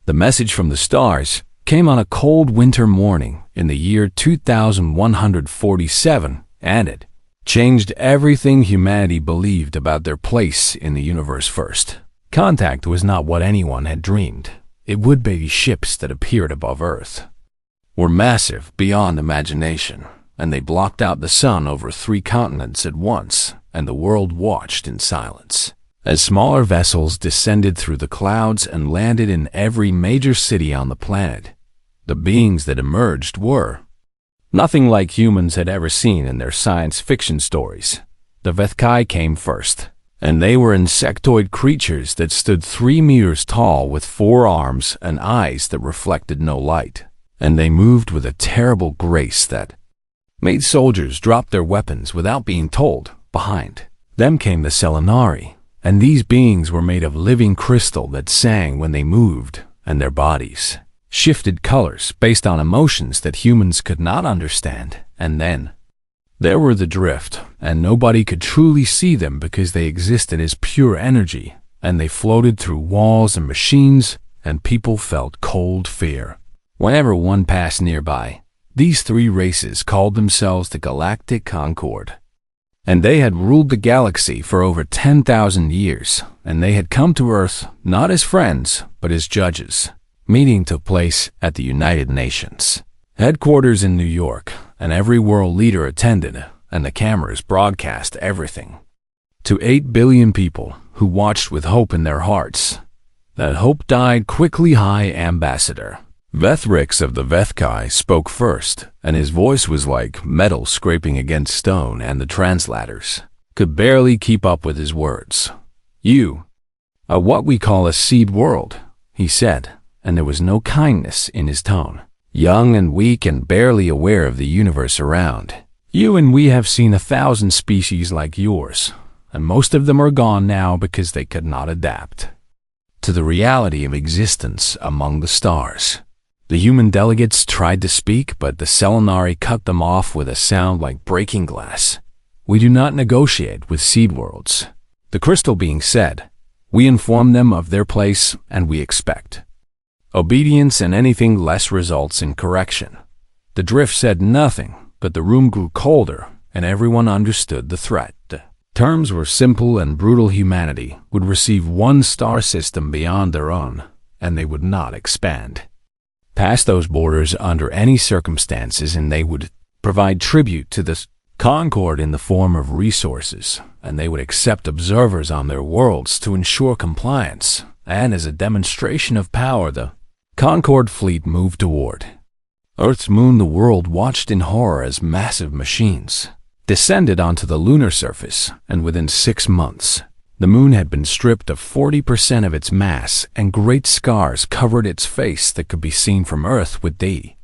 The message from the stars came on a cold winter morning in the year 2147, and it changed everything humanity believed about their place in the universe. First contact was not what anyone had dreamed. It would be ships that appeared above Earth were massive beyond imagination, and they blocked out the sun over 3 continents at once, and the world watched in silence as smaller vessels descended through the clouds and landed in every major city on the planet. The beings that emerged were nothing like humans had ever seen in their science fiction stories. The HFY came first, and they were insectoid creatures that stood 3 meters tall with 4 arms and eyes that reflected no light, and they moved with a terrible grace that made soldiers drop their weapons without being told. Behind them came the Selenari, and these beings were made of living crystal that sang when they moved, and their bodies shifted colors based on emotions that humans could not understand. And then there were the Drift, and nobody could truly see them because they existed as pure energy, and they floated through walls and machines, and people felt cold fear whenever one passed nearby. These 3 races called themselves the Galactic Concord, and they had ruled the galaxy for over 10,000 years, and they had come to Earth not as friends, but as judges. Meeting took place at the United Nations headquarters in New York, and every world leader attended, and the cameras broadcast everything to 8 billion people who watched with hope in their hearts. That hope died quickly. High Ambassador Vethrix of the HFY spoke first, and his voice was like metal scraping against stone, and the translators could barely keep up with his words. "You are what we call a seed world," he said, and there was no kindness in his tone. "Young and weak and barely aware of the universe around you, and we have seen 1,000 species like yours, and most of them are gone now because they could not adapt to the reality of existence among the stars." The human delegates tried to speak, but the Selenari cut them off with a sound like breaking glass. "We do not negotiate with seed worlds," the crystal being said. "We inform them of their place, and we expect obedience, and anything less results in correction." The Drift said nothing, but the room grew colder, and everyone understood the threat. The terms were simple and brutal. Humanity would receive 1 star system beyond their own, and they would not expand past those borders under any circumstances, and they would provide tribute to the Concord in the form of resources, and they would accept observers on their worlds to ensure compliance, and as a demonstration of power, the Concord fleet moved toward Earth's moon. The world watched in horror as massive machines descended onto the lunar surface, and within 6 months, the moon had been stripped of 40% of its mass, and great scars covered its face that could be seen from Earth with the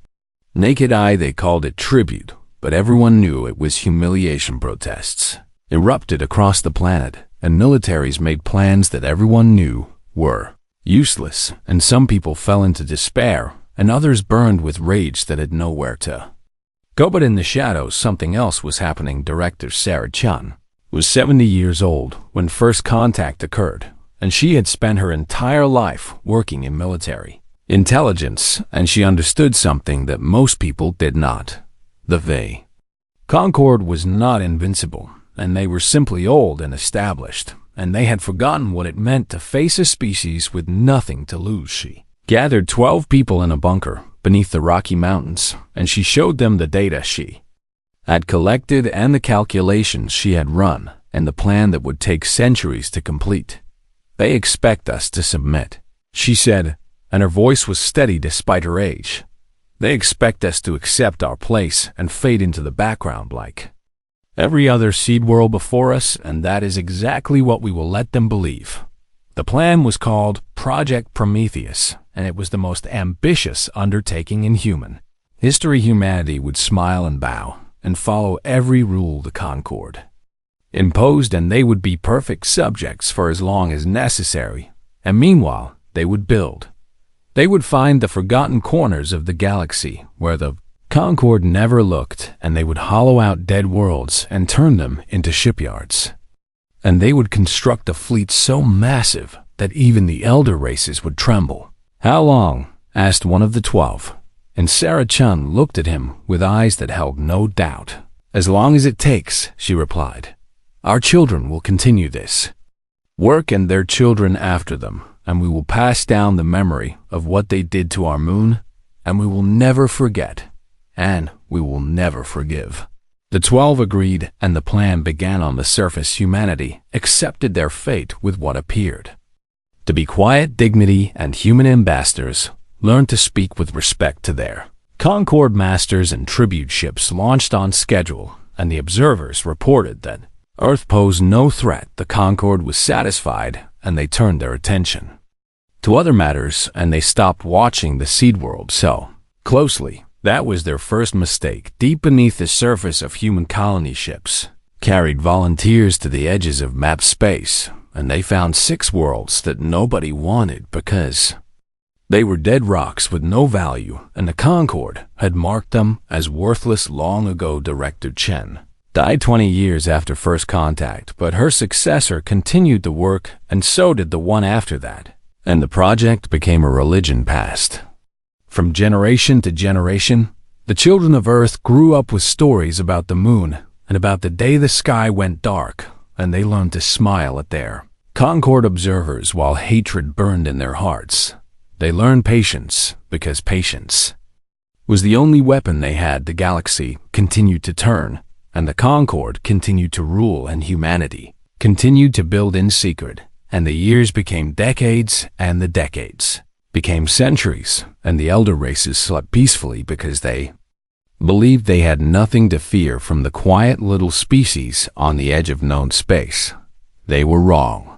naked eye. They called it tribute, but everyone knew it was humiliation. Protests erupted across the planet, and militaries made plans that everyone knew were useless, and some people fell into despair, and others burned with rage that had nowhere to go. But in the shadows, something else was happening. Director Sarah Chun was 70 years old when first contact occurred, and she had spent her entire life working in military intelligence, and she understood something that most people did not. The Concord was not invincible, and they were simply old and established, and they had forgotten what it meant to face a species with nothing to lose. She gathered 12 people in a bunker beneath the Rocky Mountains, and she showed them the data she had collected and the calculations she had run, and the plan that would take centuries to complete. "They expect us to submit," she said, and her voice was steady despite her age. "They expect us to accept our place and fade into the background like every other seed world before us, and that is exactly what we will let them believe." The plan was called Project Prometheus, and it was the most ambitious undertaking in human history. Humanity would smile and bow and follow every rule the Concord imposed, and they would be perfect subjects for as long as necessary. And meanwhile, they would build. They would find the forgotten corners of the galaxy where the Concord never looked, and they would hollow out dead worlds and turn them into shipyards. And they would construct a fleet so massive that even the elder races would tremble. "How long?" asked one of the 12, and Sarah Chun looked at him with eyes that held no doubt. "As long as it takes," she replied. "Our children will continue this work and their children after them, and we will pass down the memory of what they did to our moon, and we will never forget, and we will never forgive." The 12 agreed, and the plan began. On the surface, humanity accepted their fate with what appeared to be quiet dignity, and human ambassadors learned to speak with respect to their Concord masters, and tribute ships launched on schedule, and the observers reported that Earth posed no threat. The Concord was satisfied, and they turned their attention to other matters, and they stopped watching the seed world so closely. That was their first mistake. Deep beneath the surface of human colony ships carried volunteers to the edges of map space, and they found 6 worlds that nobody wanted because they were dead rocks with no value, and the Concord had marked them as worthless long ago. Director Chen died 20 years after first contact, but her successor continued the work, and so did the one after that, and the project became a religion passed from generation to generation. The children of Earth grew up with stories about the moon and about the day the sky went dark, and they learned to smile at their Concord observers while hatred burned in their hearts. They learned patience because patience was the only weapon they had. The galaxy continued to turn, and the Concord continued to rule, and humanity continued to build in secret, and the years became decades, and the decades became centuries, and the elder races slept peacefully because they believed they had nothing to fear from the quiet little species on the edge of known space. They were wrong.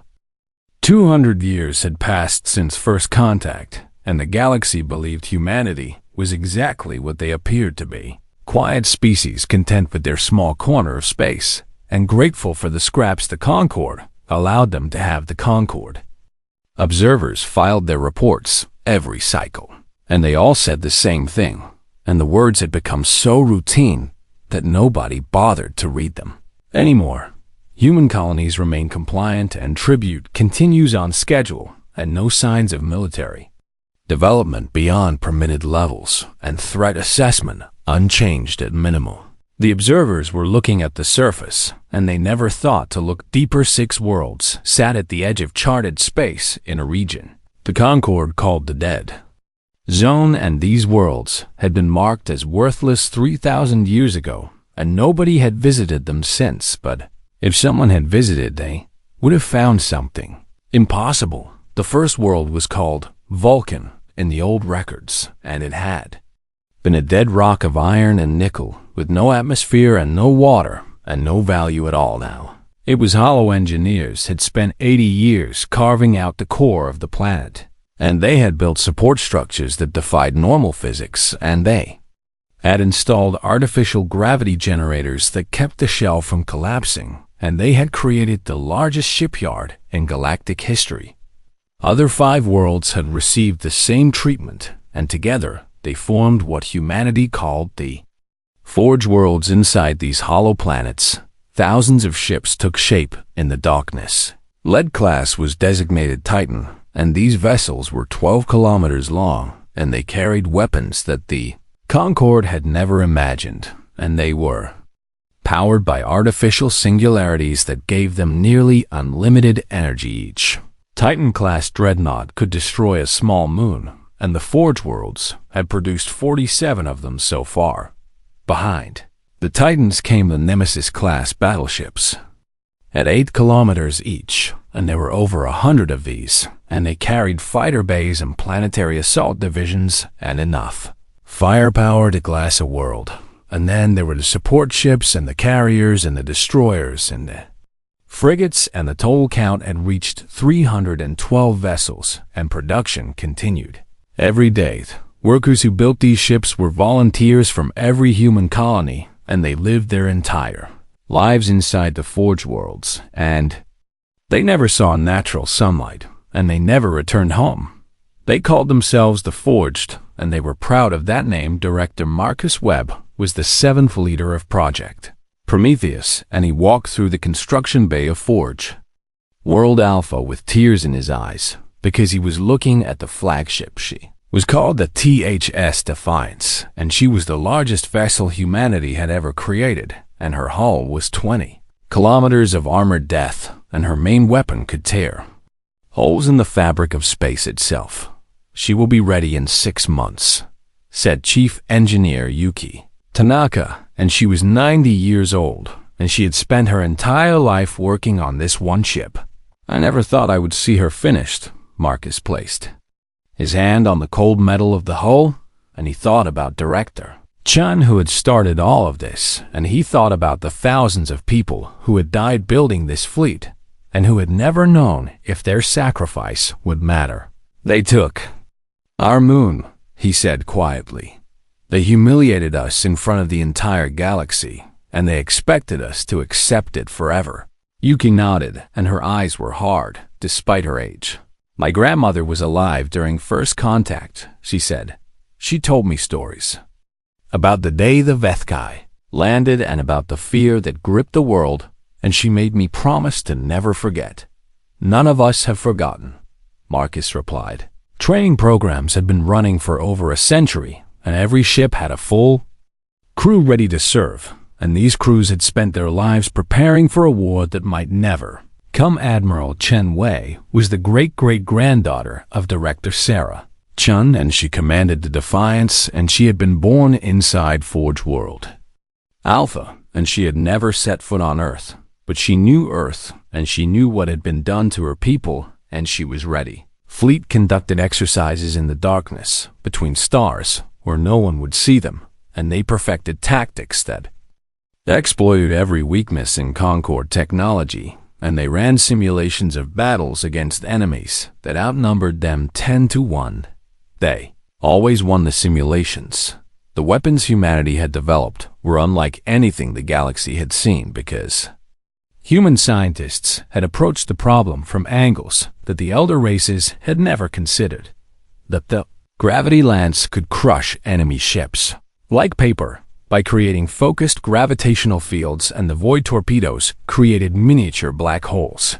200 years had passed since first contact, and the galaxy believed humanity was exactly what they appeared to be. Quiet species content with their small corner of space, and grateful for the scraps the Concord allowed them to have. The Concord observers filed their reports every cycle, and they all said the same thing, and the words had become so routine that nobody bothered to read them anymore. Human colonies remain compliant, and tribute continues on schedule, and no signs of military development beyond permitted levels, and threat assessment unchanged at minimal. The observers were looking at the surface, and they never thought to look deeper. 6 worlds sat at the edge of charted space in a region the Concord called the Dead Zone, and these worlds had been marked as worthless 3,000 years ago, and nobody had visited them since. But if someone had visited, they would have found something impossible. The first world was called Vulcan in the old records, and it had been a dead rock of iron and nickel, with no atmosphere and no water and no value at all now. It was hollow. Engineers had spent 80 years carving out the core of the planet, and they had built support structures that defied normal physics, and they had installed artificial gravity generators that kept the shell from collapsing, and they had created the largest shipyard in galactic history. Other 5 worlds had received the same treatment, and together they formed what humanity called the Forge worlds. Inside these hollow planets, thousands of ships took shape in the darkness. Lead class was designated Titan, and these vessels were 12 kilometers long, and they carried weapons that the Concord had never imagined, and they were powered by artificial singularities that gave them nearly unlimited energy each. Titan-class dreadnought could destroy a small moon, and the Forge worlds had produced 47 of them so far. Behind the Titans came the Nemesis-class battleships at 8 kilometers each, and there were over 100 of these, and they carried fighter bays and planetary assault divisions and enough firepower to glass a world. And then there were the support ships and the carriers and the destroyers and the frigates, and the total count had reached 312 vessels, and production continued. Every day, workers who built these ships were volunteers from every human colony, and they lived their entire lives inside the Forge worlds, and they never saw natural sunlight, and they never returned home. They called themselves the Forged, and they were proud of that name. Director Marcus Webb was the 7th leader of Project Prometheus, and he walked through the construction bay of Forge World Alpha with tears in his eyes. because he was looking at the flagship. She was called the THS Defiance, and she was the largest vessel humanity had ever created, and her hull was 20 kilometers of armored depth, and her main weapon could tear holes in the fabric of space itself. She will be ready in 6 months, said Chief Engineer Yuki Tanaka, and she was 90 years old, and she had spent her entire life working on this one ship. I never thought I would see her finished. Marcus placed his hand on the cold metal of the hull, and he thought about Director Chun, who had started all of this, and he thought about the thousands of people who had died building this fleet, and who had never known if their sacrifice would matter. They took our moon, he said quietly. They humiliated us in front of the entire galaxy, and they expected us to accept it forever. Yuki nodded, and her eyes were hard, despite her age. My grandmother was alive during first contact, she said. She told me stories about the day the Vethkai landed and about the fear that gripped the world, and she made me promise to never forget. None of us have forgotten, Marcus replied. Training programs had been running for over a century, and every ship had a full crew ready to serve, and these crews had spent their lives preparing for a war that might never come. Admiral Chen Wei was the great-great-granddaughter of Director Sarah Chun, and she commanded the Defiance, and she had been born inside Forge World Alpha, and she had never set foot on Earth. But she knew Earth, and she knew what had been done to her people, and she was ready. Fleet conducted exercises in the darkness, between stars, where no one would see them, and they perfected tactics that exploited every weakness in Concord technology, and they ran simulations of battles against enemies that outnumbered them 10 to 1. They always won the simulations. The weapons humanity had developed were unlike anything the galaxy had seen because human scientists had approached the problem from angles that the elder races had never considered. That the gravity lance could crush enemy ships like paper by creating focused gravitational fields, and the void torpedoes created miniature black holes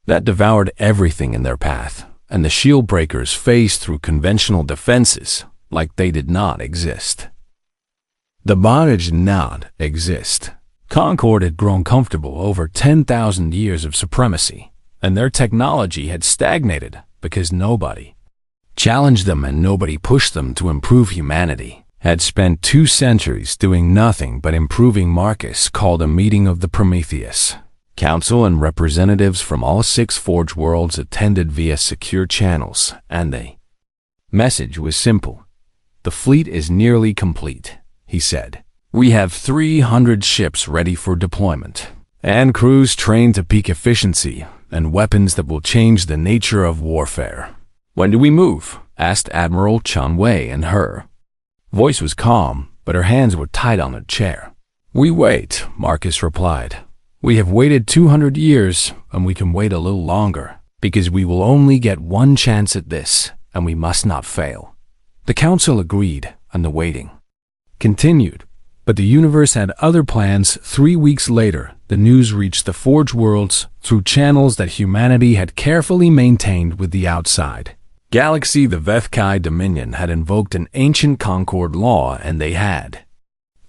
that devoured everything in their path, and the shield breakers phased through conventional defenses like they did not exist. The bondage did not exist. Concord had grown comfortable over 10,000 years of supremacy, and their technology had stagnated because nobody challenged them and nobody pushed them to improve. Humanity had spent 2 centuries doing nothing but improving. Marcus called a meeting of the Prometheus Council, and representatives from all 6 Forge worlds attended via secure channels, and the message was simple. The fleet is nearly complete, he said. We have 300 ships ready for deployment, and crews trained to peak efficiency, and weapons that will change the nature of warfare. When do we move? Asked Admiral Chun Wei, and her voice was calm, but her hands were tight on a chair. We wait, Marcus replied. We have waited 200 years, and we can wait a little longer, because we will only get one chance at this, and we must not fail. The council agreed, and the waiting continued. But the universe had other plans. 3 weeks later, the news reached the Forge worlds through channels that humanity had carefully maintained with the outside galaxy. The Vethkai Dominion had invoked an ancient Concord law, and they had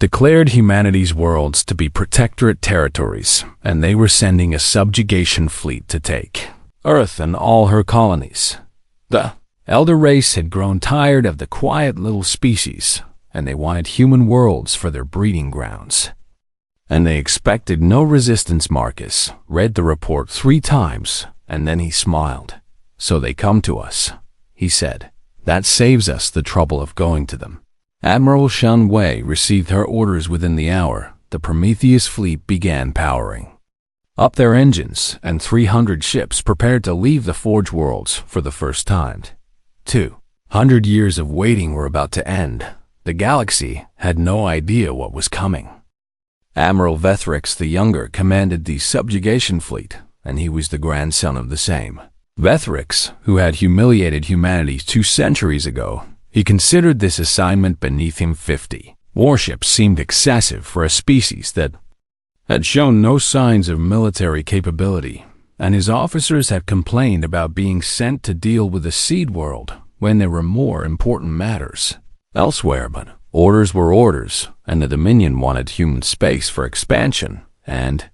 declared humanity's worlds to be protectorate territories, and they were sending a subjugation fleet to take Earth and all her colonies. The elder race had grown tired of the quiet little species, and they wanted human worlds for their breeding grounds. And they expected no resistance. Marcus read the report 3 times, and then he smiled. So they come to us, he said. That saves us the trouble of going to them. Admiral Chun Wei received her orders within the hour. The Prometheus fleet began powering up their engines, and 300 ships prepared to leave the Forge worlds for the first time. 200 years of waiting were about to end. The galaxy had no idea what was coming. Admiral Vethrix the Younger commanded the subjugation fleet, and he was the grandson of the same Vethrix who had humiliated humanity 2 centuries ago. He considered this assignment beneath him. 50 warships seemed excessive for a species that had shown no signs of military capability, and his officers had complained about being sent to deal with the seed world when there were more important matters elsewhere. But orders were orders, and the Dominion wanted human space for expansion, and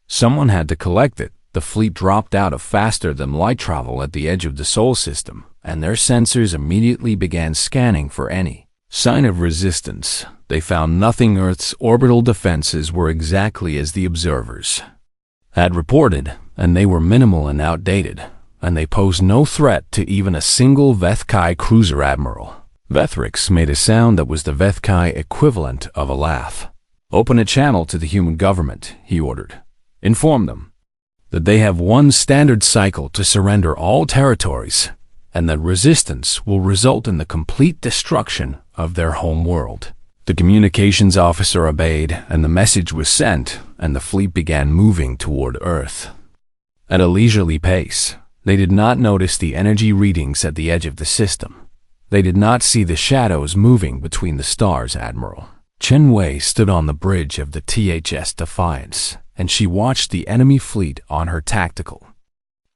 someone had to collect it. The fleet dropped out of faster-than-light travel at the edge of the Sol system, and their sensors immediately began scanning for any sign of resistance. They found nothing. Earth's orbital defenses were exactly as the observers had reported, and they were minimal and outdated, and they posed no threat to even a single Vethkai cruiser admiral. Vethrix made a sound that was the Vethkai equivalent of a laugh. "Open a channel to the human government," he ordered. "Inform them that they have one standard cycle to surrender all territories, and that resistance will result in the complete destruction of their home world." The communications officer obeyed, and the message was sent, and the fleet began moving toward Earth. At a leisurely pace, they did not notice the energy readings at the edge of the system. They did not see the shadows moving between the stars. Admiral Chen Wei stood on the bridge of the THS Defiance, and she watched the enemy fleet on her tactical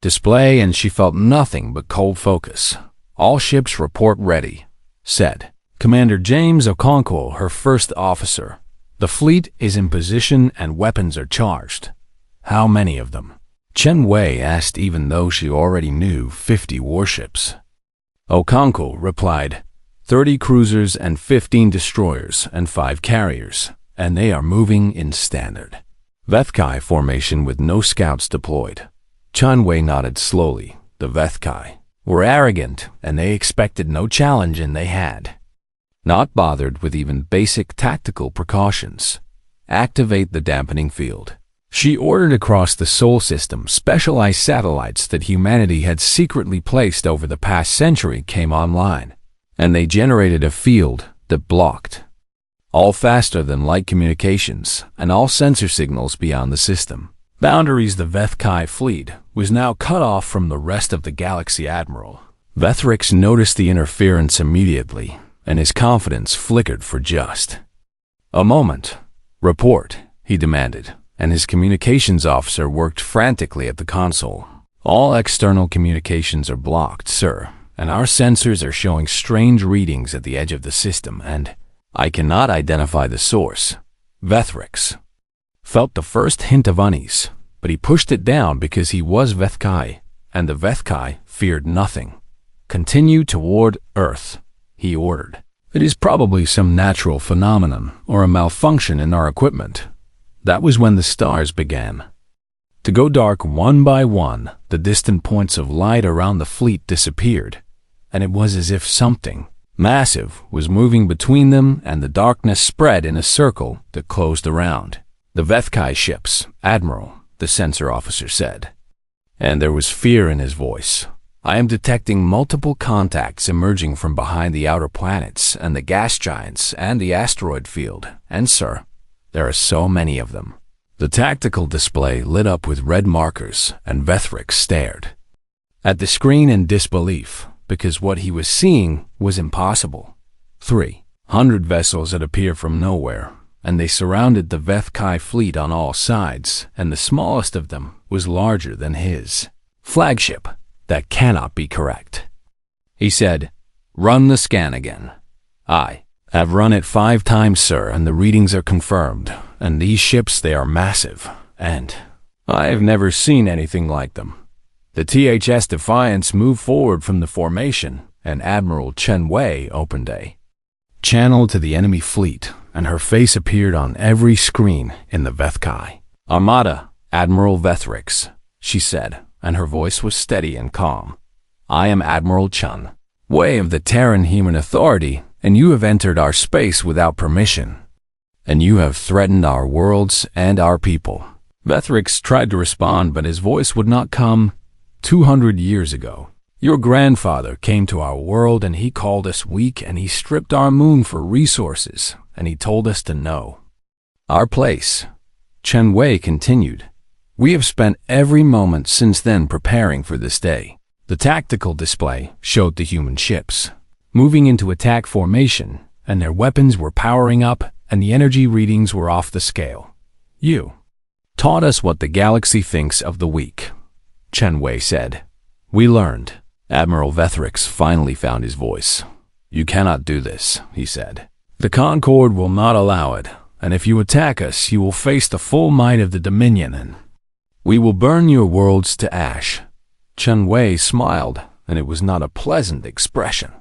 display, and she felt nothing but cold focus. "All ships report ready," said Commander James Okonkwo, her first officer. "The fleet is in position and weapons are charged." "How many of them?" Chen Wei asked, even though she already knew 50 warships. Okonkwo replied, 30 cruisers and 15 destroyers and 5 carriers, and they are moving in standard Vethkai formation with no scouts deployed. Chen Wei nodded slowly. The Vethkai were arrogant, and they expected no challenge, and they had not bothered with even basic tactical precautions. "Activate the dampening field." She ordered. Across the Sol system, specialized satellites that humanity had secretly placed over the past century came online, and they generated a field that blocked all faster-than-light communications and all sensor signals beyond the system boundaries. The Vethkai fleet was now cut off from the rest of the galaxy. Admiral Vethrix noticed the interference immediately, and his confidence flickered for just a moment. "Report," he demanded, and his communications officer worked frantically at the console. "All external communications are blocked, sir, and our sensors are showing strange readings at the edge of the system, and I cannot identify the source." Vethrix felt the first hint of unease, but he pushed it down because he was Vethkai, and the Vethkai feared nothing. "Continue toward Earth," he ordered. "It is probably some natural phenomenon or a malfunction in our equipment." That was when the stars began to go dark one by one. The distant points of light around the fleet disappeared, and it was as if something massive was moving between them, and the darkness spread in a circle that closed around the Vethkai ships. "Admiral," the sensor officer said, and there was fear in his voice, "I am detecting multiple contacts emerging from behind the outer planets and the gas giants and the asteroid field, and sir, there are so many of them." The tactical display lit up with red markers, and Vethrix stared at the screen in disbelief, because what he was seeing was impossible. 300 vessels had appeared from nowhere, and they surrounded the Vethkai fleet on all sides, and the smallest of them was larger than his flagship. "That cannot be correct," he said. "Run the scan again." "I have run it 5 times, sir, and the readings are confirmed. And these ships, they are massive, and I have never seen anything like them." The THS Defiance moved forward from the formation, and Admiral Chen Wei opened a channel to the enemy fleet, and her face appeared on every screen in the Vethkai Armada. "Admiral Vethrix," she said, and her voice was steady and calm. "I am Admiral Chen Wei of the Terran Human Authority, and you have entered our space without permission, and you have threatened our worlds and our people." Vethrix tried to respond, but his voice would not come. 200 years ago, your grandfather came to our world, and he called us weak, and he stripped our moon for resources, and he told us to know our place. Chen Wei continued. "We have spent every moment since then preparing for this day." The tactical display showed the human ships moving into attack formation, and their weapons were powering up, and the energy readings were off the scale. "You taught us what the galaxy thinks of the weak. Chen Wei said. "We learned." Admiral Vethrix finally found his voice. "You cannot do this," he said. "The Concord will not allow it, and if you attack us, you will face the full might of the Dominion, and we will burn your worlds to ash." Chen Wei smiled, and it was not a pleasant expression.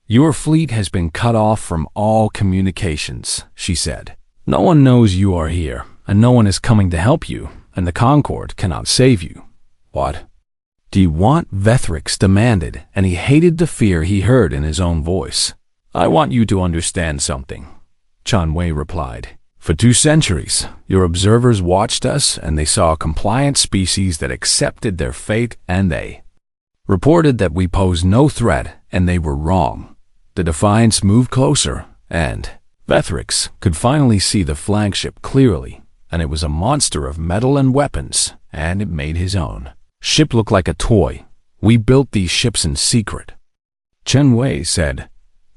"Your fleet has been cut off from all communications," she said. "No one knows you are here, and no one is coming to help you, and the Concord cannot save you." "What do you want?" Vethrix demanded, and he hated the fear he heard in his own voice. "I want you to understand something," Chen Wei replied. "For 2 centuries, your observers watched us, and they saw a compliant species that accepted their fate, and they reported that we posed no threat, and they were wrong. The Defiance moved closer, and Vethrix could finally see the flagship clearly, and it was a monster of metal and weapons, and it made his own ship look like a toy. We built these ships in secret," Chen Wei said.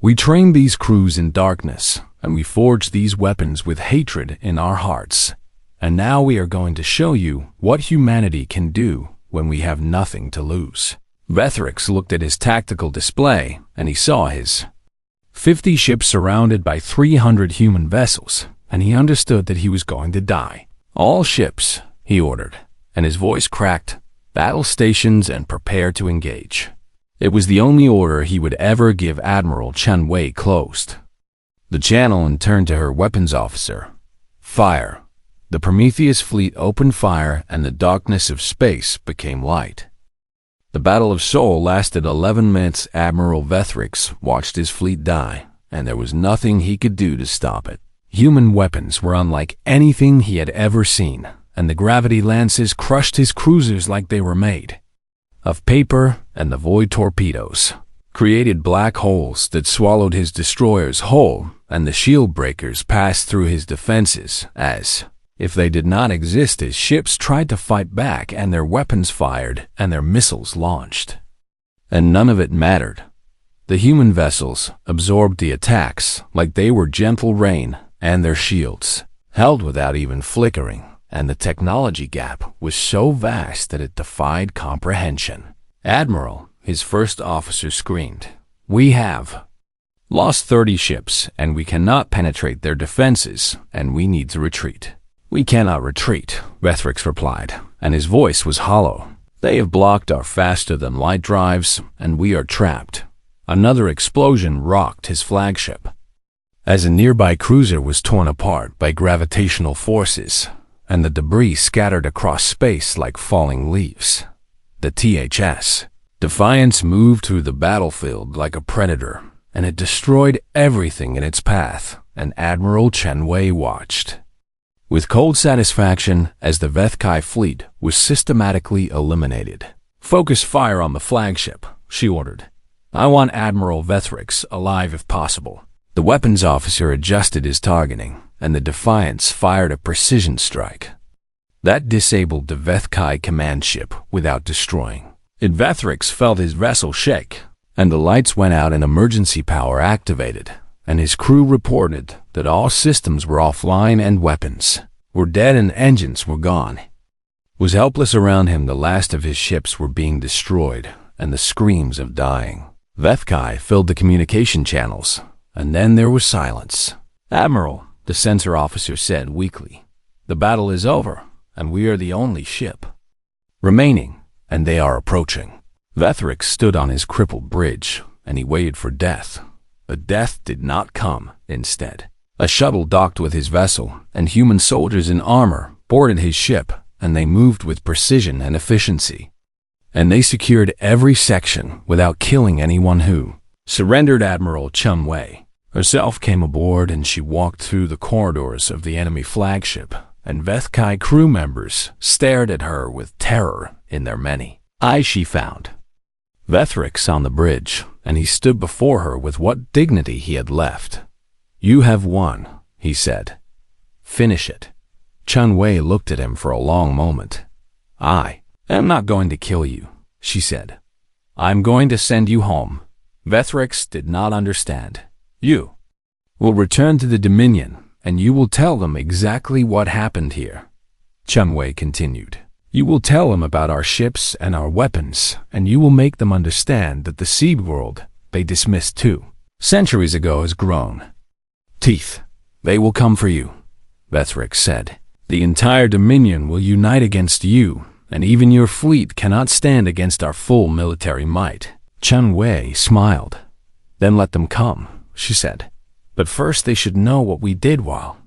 "We trained these crews in darkness, and we forged these weapons with hatred in our hearts. And now we are going to show you what humanity can do when we have nothing to lose." Vethrix looked at his tactical display, and he saw his 50 ships surrounded by 300 human vessels, and he understood that he was going to die. "All ships," he ordered, and his voice cracked, "battle stations and prepare to engage." It was the only order he would ever give. Admiral Chen Wei closed the channel and turned to her weapons officer. "Fire." The Prometheus fleet opened fire, and the darkness of space became light. The Battle of Seoul lasted 11 minutes. Admiral Vethrix watched his fleet die, and there was nothing he could do to stop it. Human weapons were unlike anything he had ever seen, and the gravity lances crushed his cruisers like they were made of paper, and the void torpedoes created black holes that swallowed his destroyers whole, and the shield breakers passed through his defenses as if they did not exist. His ships tried to fight back, and their weapons fired, and their missiles launched. And none of it mattered. The human vessels absorbed the attacks like they were gentle rain, and their shields held without even flickering, and the technology gap was so vast that it defied comprehension. "Admiral," his first officer screamed, "we have lost 30 ships, and we cannot penetrate their defenses, and we need to retreat." "We cannot retreat," Vethrix replied, and his voice was hollow. "They have blocked our faster-than-light drives, and we are trapped." Another explosion rocked his flagship, as a nearby cruiser was torn apart by gravitational forces, and the debris scattered across space like falling leaves. The THS Defiance moved through the battlefield like a predator, and it destroyed everything in its path, and Admiral Chen Wei watched with cold satisfaction as the Vethkai fleet was systematically eliminated. "Focus fire on the flagship," she ordered. "I want Admiral Vethrix alive if possible." The weapons officer adjusted his targeting, and the Defiance fired a precision strike that disabled the Vethkai command ship without destroying it. Vethrix felt his vessel shake, and the lights went out and emergency power activated, and his crew reported that all systems were offline and weapons were dead and engines were gone. Was helpless around him. The last of his ships were being destroyed, and the screams of dying Vethkai filled the communication channels, and then there was silence. "Admiral," the sensor officer said weakly, "the battle is over, and we are the only ship remaining, and they are approaching." Vethrix stood on his crippled bridge, and he waited for death. But death did not come. Instead, a shuttle docked with his vessel, and human soldiers in armor boarded his ship, and they moved with precision and efficiency. And they secured every section without killing anyone who surrendered. Admiral Chen Wei herself came aboard, and she walked through the corridors of the enemy flagship, and Vethkai crew members stared at her with terror in their many eyes. She found Vethrix on the bridge, and he stood before her with what dignity he had left. "You have won," he said. "Finish it." Chen Wei looked at him for a long moment. "I am not going to kill you," she said. "I'm going to send you home." Vethrix did not understand. "You will return to the Dominion, and you will tell them exactly what happened here," Chen Wei continued. You will tell them about our ships and our weapons, and you will make them understand that the seed world they dismissed 2 centuries ago has grown teeth. They will come for you, Vethrix said. The entire Dominion will unite against you, and even your fleet cannot stand against our full military might. Chen Wei smiled. Then let them come, she said. But first they should know what we did while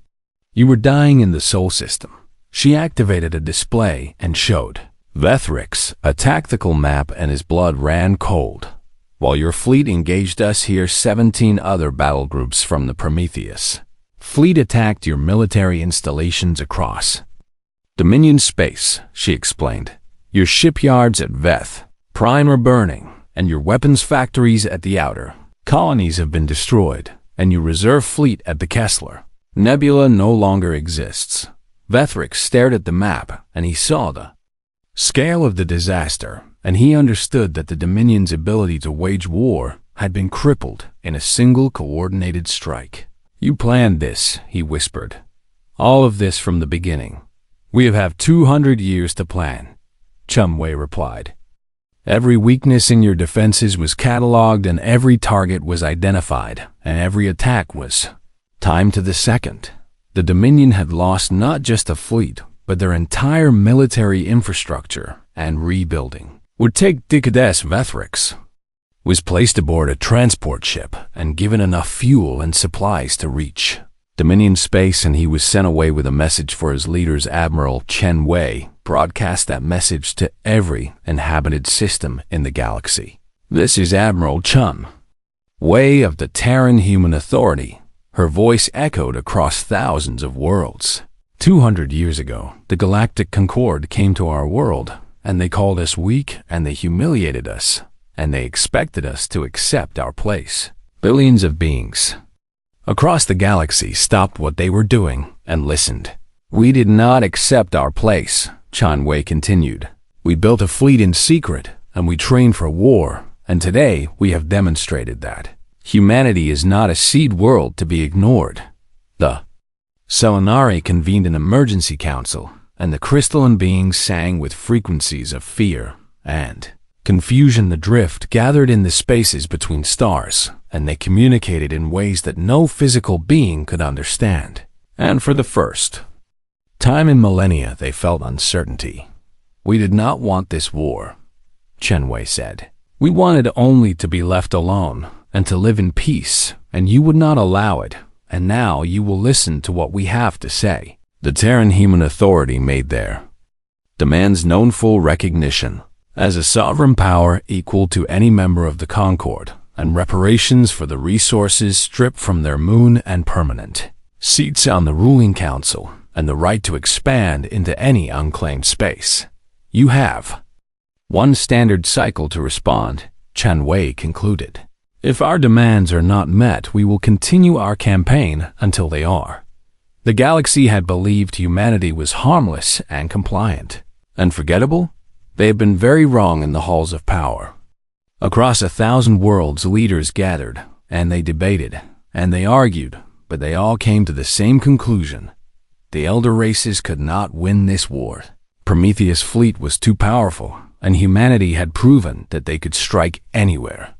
you were dying in the Sol system. She activated a display and showed Vethrix a tactical map, and his blood ran cold. While your fleet engaged us here, 17 other battle groups from the Prometheus fleet attacked your military installations across Dominion space, she explained. Your shipyards at Veth Prime are burning, and your weapons factories at the outer colonies have been destroyed, and your reserve fleet at the Kessler Nebula no longer exists. Vethrix stared at the map, and he saw the scale of the disaster, and he understood that the Dominion's ability to wage war had been crippled in a single coordinated strike. You planned this, he whispered. All of this from the beginning. We have had 200 years to plan, Chen Wei replied. Every weakness in your defenses was catalogued, and every target was identified, and every attack was timed to the second. The Dominion had lost not just a fleet, but their entire military infrastructure and rebuilding. Would take Decades Vethrix was placed aboard a transport ship and given enough fuel and supplies to reach Dominion space, and he was sent away with a message for his leaders. Admiral Chen Wei broadcast that message to every inhabited system in the galaxy. This is Admiral Chen Wei of the Terran Human Authority. Her voice echoed across thousands of worlds. 200 years ago, the Galactic Concord came to our world, and they called us weak, and they humiliated us, and they expected us to accept our place. Billions of beings across the galaxy stopped what they were doing and listened. We did not accept our place, Chen Wei continued. We built a fleet in secret, and we trained for war, and today we have demonstrated that humanity is not a seed world to be ignored. The Selenari convened an emergency council, and the crystalline beings sang with frequencies of fear and confusion. The drift gathered in the spaces between stars, and they communicated in ways that no physical being could understand. And for the first time in millennia, they felt uncertainty. We did not want this war, Chen Wei said. We wanted only to be left alone and to live in peace, and you would not allow it, and now you will listen to what we have to say. The Terran Human Authority made their demands known. Full recognition as a sovereign power equal to any member of the Concord, and reparations for the resources stripped from their moon, and permanent seats on the ruling council, and the right to expand into any unclaimed space. You have one standard cycle to respond, Chen Wei concluded. If our demands are not met, we will continue our campaign until they are. The galaxy had believed humanity was harmless and compliant. Unforgettable? They have been very wrong in the halls of power. Across 1,000 worlds, leaders gathered, and they debated, and they argued, but they all came to the same conclusion. The elder races could not win this war. Prometheus' fleet was too powerful, and humanity had proven that they could strike anywhere,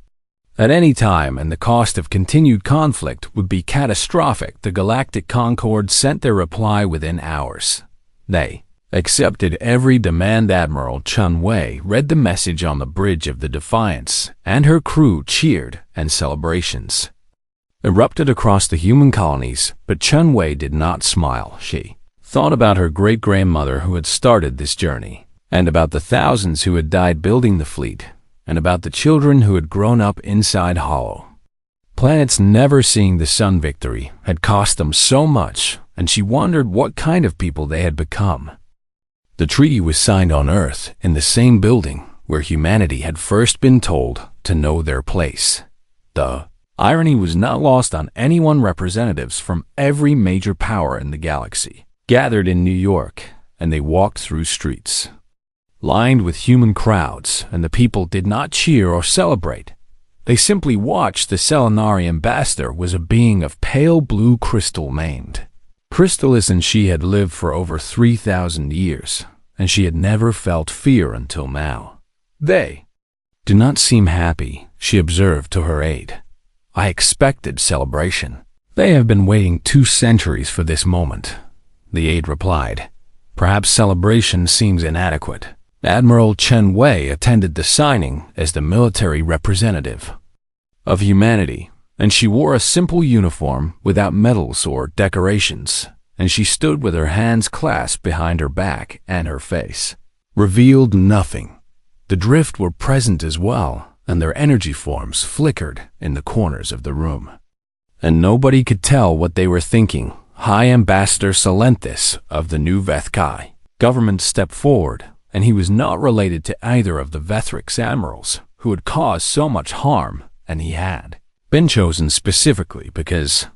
at any time, and the cost of continued conflict would be catastrophic. The Galactic Concord sent their reply within hours. They accepted every demand. Admiral Chen Wei read the message on the bridge of the Defiance, and her crew cheered, and celebrations erupted across the human colonies. But Chen Wei did not smile. She thought about her great-grandmother who had started this journey, and about the thousands who had died building the fleet, and about the children who had grown up inside Hollow planets. Never seeing the sun victory had cost them so much, and she wondered what kind of people they had become. The treaty was signed on Earth, in the same building where humanity had first been told to know their place. The irony was not lost on anyone. Representatives from every major power in the galaxy gathered in New York, and they walked through streets lined with human crowds, and the people did not cheer or celebrate. They simply watched. The Selenari ambassador was a being of pale blue crystal named Crystallis, and she had lived for over 3,000 years, and she had never felt fear until now. They do not seem happy, she observed to her aide. I expected celebration. They have been waiting 2 centuries for this moment, the aide replied. Perhaps celebration seems inadequate. Admiral Chen Wei attended the signing as the military representative of humanity, and she wore a simple uniform without medals or decorations, and she stood with her hands clasped behind her back, and her face revealed nothing. The drift were present as well, and their energy forms flickered in the corners of the room. And nobody could tell what they were thinking. High Ambassador Salenthis of the new Vethkai government stepped forward, and he was not related to either of the Vethrix admirals who had caused so much harm, and he had been chosen specifically because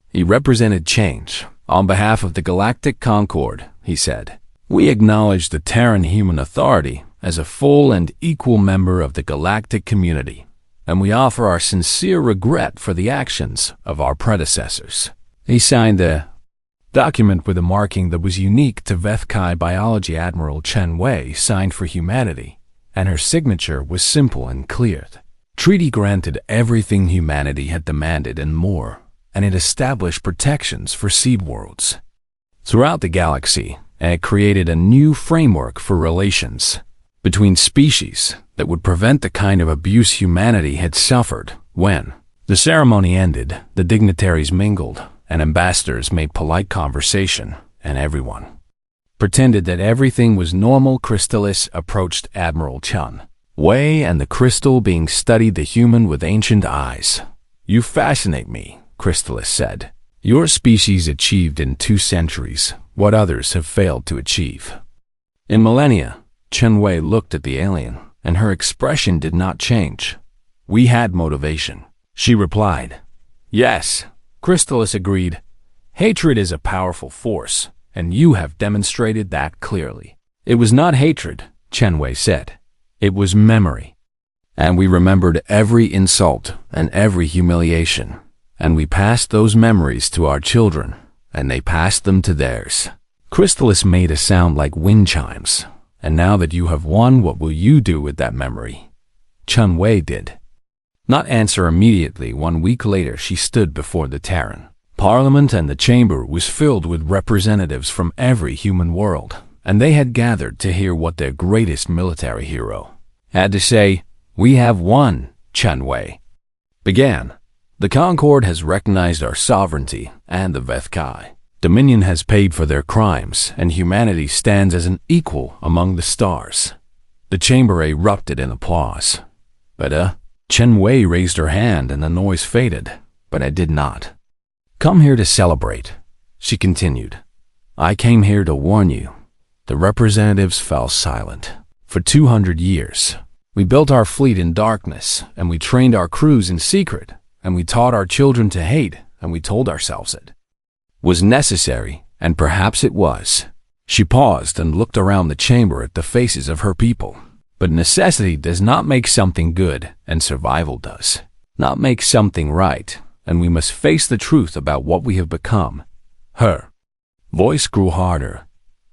he represented change. On behalf of the Galactic Concord, he said, we acknowledge the Terran human authority as a full and equal member of the galactic community, and we offer our sincere regret for the actions of our predecessors. He signed the document with a marking that was unique to Vethkai biology Admiral Chen Wei signed for humanity, and her signature was simple and clear. Treaty granted everything humanity had demanded and more, and it established protections for seed worlds throughout the galaxy, and it created a new framework for relations between species that would prevent the kind of abuse humanity had suffered. When the ceremony ended, the dignitaries mingled, and ambassadors made polite conversation, and everyone pretended that everything was normal. Crystallis approached Admiral Chen Wei, and the crystal being studied the human with ancient eyes. You fascinate me, Crystallis said. Your species achieved in 2 centuries what others have failed to achieve in millennia. Chen Wei looked at the alien, and her expression did not change. We had motivation, she replied. Yes, Crystallis agreed. Hatred is a powerful force, and you have demonstrated that clearly. It was not hatred, Chen Wei said. It was memory. And we remembered every insult and every humiliation, and we passed those memories to our children, and they passed them to theirs. Crystallis made a sound like wind chimes. And now that you have won, what will you do with that memory? Chen Wei did not answer immediately. 1 week later, she stood before the Terran Parliament, and the chamber was filled with representatives from every human world, and they had gathered to hear what their greatest military hero had to say. We have won, Chen Wei began. The Concord has recognized our sovereignty, and the Vethkai Dominion has paid for their crimes, and humanity stands as an equal among the stars. The chamber erupted in applause. But Chen Wei raised her hand, and the noise faded, but I did not come here to celebrate, she continued. I came here to warn you. The representatives fell silent. For 200 years, we built our fleet in darkness, and we trained our crews in secret, and we taught our children to hate, and we told ourselves it was necessary, and perhaps it was. She paused and looked around the chamber at the faces of her people. But necessity does not make something good, and survival does not make something right, and we must face the truth about what we have become. Her voice grew harder.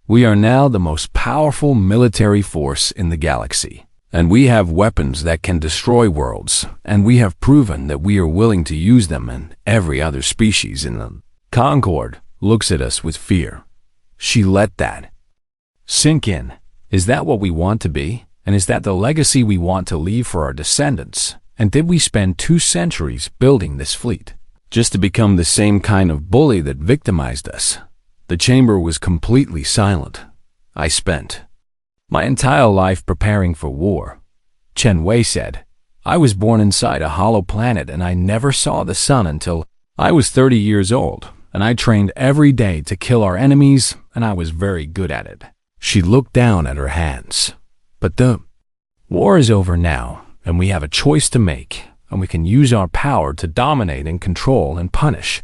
We are now the most powerful military force in the galaxy, and we have weapons that can destroy worlds, and we have proven that we are willing to use them, and every other species in the Concord looks at us with fear. She let that sink in. Is that what we want to be? And is that the legacy we want to leave for our descendants? And did we spend 2 centuries building this fleet just to become the same kind of bully that victimized us? The chamber was completely silent. I spent my entire life preparing for war, Chen Wei said. I was born inside a hollow planet, and I never saw the sun until I was 30 years old, and I trained every day to kill our enemies, and I was very good at it. She looked down at her hands. But the war is over now, and we have a choice to make, and we can use our power to dominate and control and punish,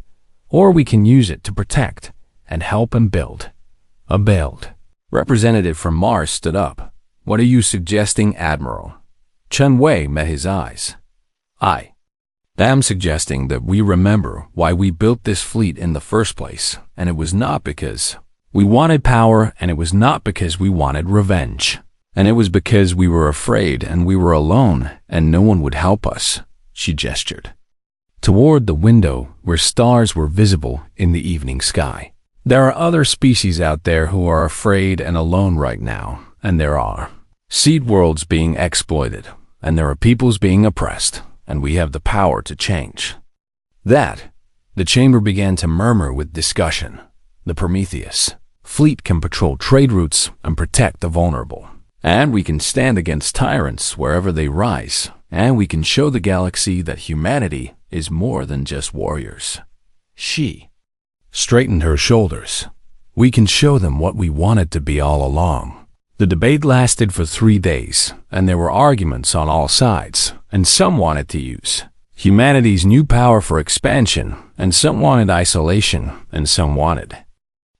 or we can use it to protect and help and build. A build. Representative from Mars stood up. What are you suggesting, Admiral? Chen Wei met his eyes. I am suggesting that we remember why we built this fleet in the first place, and it was not because We wanted power, and it was not because we wanted revenge. And it was because we were afraid and we were alone and no one would help us, she gestured toward the window where stars were visible in the evening sky. There are other species out there who are afraid and alone right now, and there are seed worlds being exploited, and there are peoples being oppressed, and we have the power to change that. The chamber began to murmur with discussion. The Prometheus fleet can patrol trade routes and protect the vulnerable. And we can stand against tyrants wherever they rise. And we can show the galaxy that humanity is more than just warriors. She straightened her shoulders. We can show them what we wanted to be all along. The debate lasted for 3 days, and there were arguments on all sides, and some wanted to use humanity's new power for expansion, and some wanted isolation, and some wanted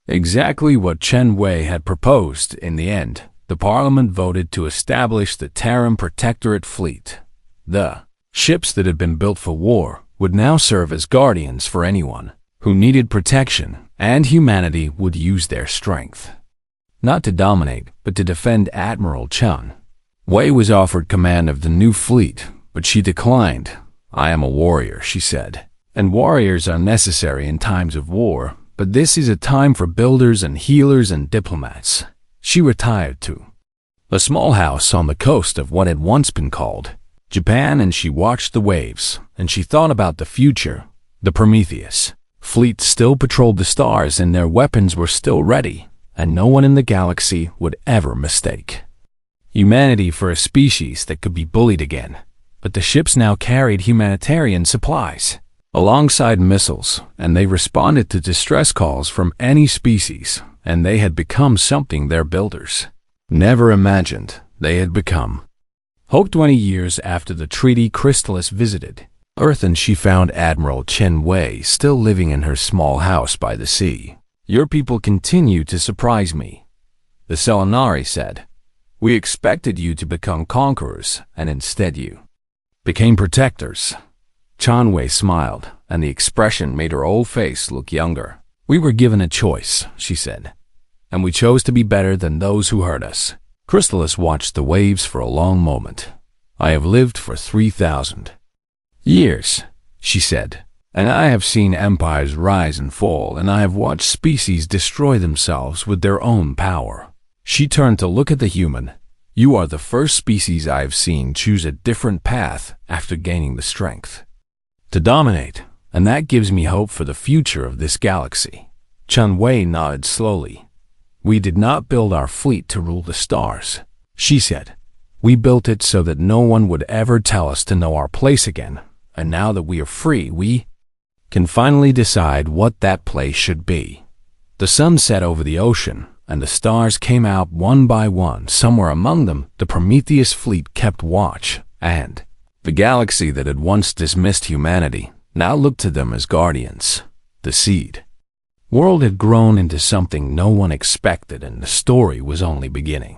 exactly what Chen Wei had proposed. In the end, the Parliament voted to establish the Terran Protectorate Fleet. The ships that had been built for war would now serve as guardians for anyone who needed protection, and humanity would use their strength not to dominate, but to defend. Admiral Chen Wei was offered command of the new fleet, but she declined. I am a warrior, she said, and warriors are necessary in times of war, but this is a time for builders and healers and diplomats. She retired to a small house on the coast of what had once been called Japan, and she watched the waves, and she thought about the future. The Prometheus fleet still patrolled the stars, and their weapons were still ready, and no one in the galaxy would ever mistake humanity for a species that could be bullied again. But the ships now carried humanitarian supplies alongside missiles, and they responded to distress calls from any species, and they had become something their builders never imagined they had become. 20 years after the treaty, Chrysalis visited Earth, and she found Admiral Chen Wei still living in her small house by the sea. Your people continue to surprise me, the Selenari said. We expected you to become conquerors, and instead you became protectors. Chen Wei smiled, and the expression made her old face look younger. We were given a choice, she said, and we chose to be better than those who hurt us. Chrysalis watched the waves for a long moment. I have lived for 3,000 years, she said, and I have seen empires rise and fall, and I have watched species destroy themselves with their own power. She turned to look at the human. You are the first species I have seen choose a different path after gaining the strength to dominate, and that gives me hope for the future of this galaxy. Chen Wei nodded slowly. We did not build our fleet to rule the stars, she said. We built it so that no one would ever tell us to know our place again, and now that we are free, we can finally decide what that place should be. The sun set over the ocean, and the stars came out one by one. Somewhere among them, the Prometheus fleet kept watch, and the galaxy that had once dismissed humanity now looked to them as guardians. The seed world had grown into something no one expected, and the story was only beginning.